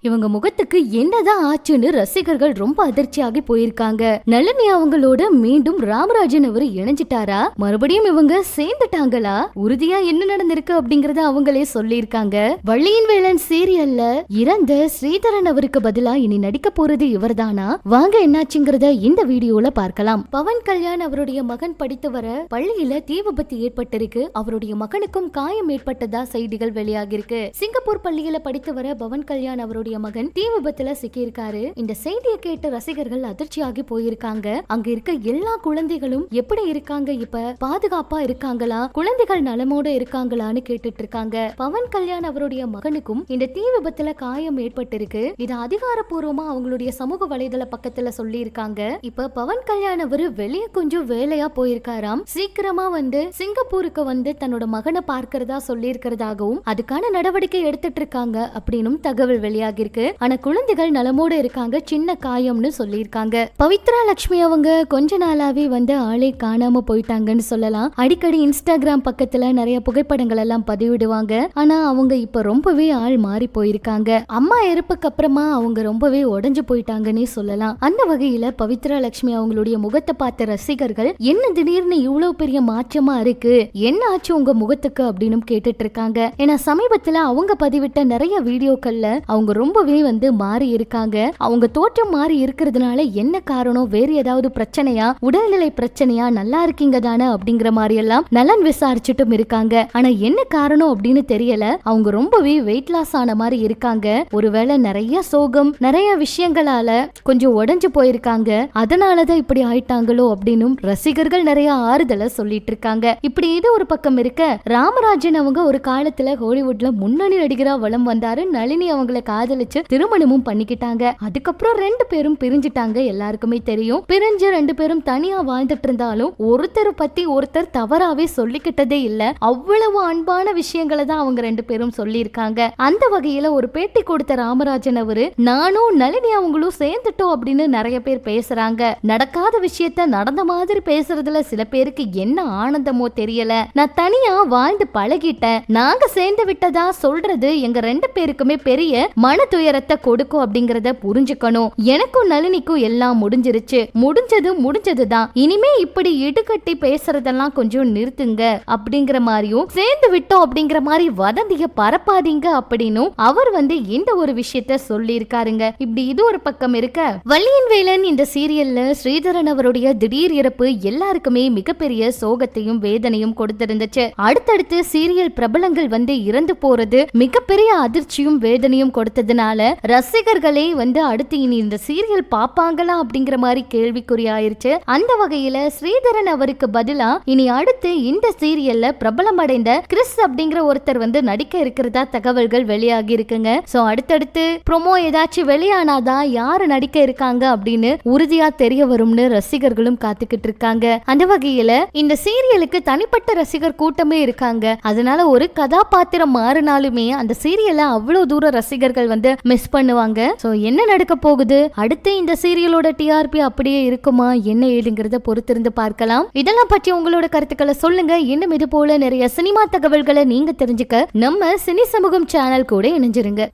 இவங்க முகத்துக்கு என்னதான் ஆச்சுன்னு ரசிகர்கள் ரொம்ப அதிர்ச்சியாகி போயிருக்காங்க. நளினி அவங்களோட மீண்டும் ராமராஜன் அவரு இணைஞ்சிட்டாரா, மறுபடியும் இவங்க சேர்ந்துட்டாங்களா, உறுதியா என்ன நடந்திருக்கு அப்படிங்கறத அவங்களே சொல்லியிருக்காங்க. வள்ளியின் வேலன் சீரியல்ல இறந்த ஸ்ரீதரன் அவருக்கு பதிலா இனி நடிக்க போறது இவர்தானா? வாங்க என்னாச்சுங்கிறத இந்த வீடியோல பார்க்கலாம். பவன் கல்யாண் அவருடைய மகன் படித்து வர பள்ளியில தீ விபத்து ஏற்பட்டிருக்கு. அவருடைய மகனுக்கும் காயம் ஏற்பட்டதா செய்திகள் வெளியாகிருக்கு. சிங்கப்பூர் பள்ளியில படித்து வர பவன் கல்யாண் அவருடைய மகன் தீ விபத்துல சிக்கியிருக்காரு. இந்த செய்தியை கேட்டு ரசிகர்கள் அதிர்ச்சியாகி போயிருக்காங்க. அங்க இருக்க எல்லா குழந்தைகளும் எப்படி இருக்காங்க, இப்ப பாதுகாப்பா இருக்காங்களா, குழந்தைகள் நலமோட இருக்காங்களான்னு கேட்டுட்டு இருக்காங்க. பவன் கல்யாண் அவருடைய மகனுக்கும் இந்த தீ விபத்துல காயம் ஏற்பட்டிருக்கு. இது அதிகாரப்பூர்வமா அவங்களுடைய சமூக வலைதள பக்கத்துல சொல்லி இருக்காங்க. இப்ப பவன் கல்யாண் அவரு வெளியே கொஞ்சம் வேலையா போயிருக்காராம். சீக்கிரமா சிங்கப்பூருக்கு தன்னோட மகனை பார்க்கிறதா சொல்லி இருக்கிறதாகவும் அதுக்கான நடவடிக்கை எடுத்துட்டு இருக்காங்க அப்படின்னு தகவல் வெளியாகி இருக்கு. ஆனா குழந்தைகள் நலமோட இருக்காங்க, சின்ன காயம்னு சொல்லி இருக்காங்க. பவித்ரா லட்சுமி அவங்க கொஞ்ச நாளாவே ஆளே காணாம போயிட்டாங்கன்னு சொல்லலாம். அடிக்கடி இன்ஸ்டாகிராம் பக்கத்துல நிறைய புகைப்படங்கள் எல்லாம் பதிவிடுவாங்க. ஆனா அவங்க இப்ப ரொம்பவே ஆள் மாறி போயிருக்காங்க. அம்மா இறப்புக்கு அப்புறமா அவங்க ரொம்பவே உடைஞ்சு போயிட்டாங்கன்னே சொல்லலாம். அந்த வகையில பவித்ரா லட்சுமி அவங்களுடைய முகத்தை பார்த்த ரசிகர்கள் என்ன திடீர்னு இவ்வளவு பெரிய மாற்றமா இருக்கு, என்ன ஆச்சு உங்க முகத்துக்கு அப்படின்னு கேட்டுட்டு இருக்காங்க. ஏன்னா சமீபத்துல அவங்க பதிவிட்ட நிறைய வீடியோக்கள்ல அவங்க ரொம்பவே மாறி இருக்காங்க. அவங்க தோற்றம் மாறி இருக்கிறதுனால என்ன காரணம், வேற ஏதாவது பிரச்சனையா, உடல்நிலை பிரச்சனையா, நல்லா இருக்கீங்க தானே அப்படிங்கிற மாதிரி எல்லாம் நலன் விசாரிச்சுட்டும் இருக்காங்க. ஆனா என்ன காரணம் அப்படின்னு தெரியல. அவங்க ரொம்பவே வெயிட் லாஸ் ஆன மாதிரி இருக்காங்க. ஒருவேளை நிறைய சோகம், நிறைய விஷயங்களால கொஞ்சம் உடைஞ்சு போயிருக்காங்க, அதனாலதான் இப்படி ஆயிட்டாங்களோ அப்படின்னு ரசிகர்கள் நிறைய ஆறுதலை சொல்லிட்டு இருக்காங்க. இப்படி இது ஒரு பக்கம் இருக்க, ராமராஜன் அவங்க ஒரு காலத்துல ஹாலிவுட்ல முன்னணி நடிகரா வலம் வந்தாரு. நளினி அவங்களை காதலிச்சு திருமணமும் பண்ணிக்கிட்டாங்க. அதுக்கப்புறம் ரெண்டு பேரும் பிரிஞ்சிட்டாங்க. எல்லாருக்குமே தெரியும். பிரிஞ்ச ரெண்டு பேரும் தனியா வாழ்ந்துட்டு இருந்தாலும் ஒருத்தர் பத்தி ஒருத்தர் தவறாவே சொல்லிக்கிட்டதே இல்ல. அவ்வளவு அன்பான விஷயங்களை தான் அவங்க ரெண்டு பேரும் சொல்லி இருக்காங்க. அந்த வகையில ஒரு பேட்டி கொடுத்த ராமராஜன் அவரு, நானும் நளினி அவங்களும் சேர்ந்துட்டோம் அப்படின்னு நிறைய பேர் பேசுறாங்க. நடக்காத விஷயத்த நடந்த மாதிரி பேசுறதுல சில பேருக்கு என்ன ஆனந்தமோ தெரியல. நான் தனியா வாழ்ந்து பழகிட்டேன், நாங்க சேர்ந்து விட்டதா சொல்றது எங்க ரெண்டு பேருக்குமே பெரிய மன துயரத்தை கொடுக்கும் அப்படிங்கறத புரிஞ்சுக்கணும். எனக்கும் நளினிக்கும் எல்லாம் முடிஞ்சிருச்சு, முடிஞ்சதுதான். இனிமே இப்படி இடுகட்டி பேசுறதெல்லாம் கொஞ்சம் நிறுத்துங்க அப்படிங்கிற மாதிரியும், சேர்ந்து விட்டோம் அப்படிங்கிற மாதிரி வதந்திய பரப்பாதீங்க அப்படின்னு அவர் இந்த ஒரு விஷயத்த சொல்லி இருக்காருங்க. இப்படி இது ஒரு பக்கம் இருக்க, வள்ளியின் வேலன் இந்த சீரியல்ல ஸ்ரீதரன் அவருடைய திடீர் இறப்பு எல்லாருக்குமே மிகப்பெரிய சோகத்தையும் வேதனையும் கொடுத்திருந்துச்சு. அடுத்தடுத்து சீரியல் பிரபலங்கள் இறந்து போறது மிகப்பெரிய அதிர்ச்சியும் வேதனையும் கொடுத்ததுனால ரசிகர்களே அடுத்து இனி இந்த சீரியல் பாப்பாங்களா அப்படிங்கிற மாதிரி கேள்விக்குறியாயிருச்சு. அந்த வகையில ஸ்ரீதரன் அவருக்கு பதிலா இனி அடுத்து இந்த சீரியல்ல பிரபலம் அடைந்த கிறிஸ் அப்படிங்கிற ஒருத்தர் நடிக்க இருக்கிறதா தகவல்கள் வெளியாகி இருக்குங்க. சோ அடுத்தடுத்து ப்ரோமோ ஏதாச்சும் வெளியானாதான் யாரு நடிக்க இருக்காங்க அப்படின்னு உறுதியா தெரிய வரும்னு ரசிகர்களும் காத்துக்கிட்டு இருக்காங்க. அந்த வகையில இந்த சீரியலுக்கு தனிப்பட்ட ரசிகர் கூட்டமே இருக்காங்க. அதனால ஒரு கதாபாத்திரம் மாறினாலுமே அந்த சீரியலை அவ்வளவு தூரம் ரசிகர்கள் மிஸ் பண்ணுவாங்க. சோ என்ன நடக்க போகுது, அடுத்து இந்த சீரியலோட டிஆர்பி அப்படியே இருக்குமா, என்ன ஏதுங்கிறத பொறுத்திருந்து பார்க்கலாம். இதெல்லாம் பற்றி உங்களோட கருத்துக்களை சொல்லுங்க. இன்னும் இது போல நிறைய சினிமா தகவல்களை நீங்க தெரிஞ்சுக்க நம்ம சினி சமூகம் சேனல் கூட இணைஞ்சிருங்க.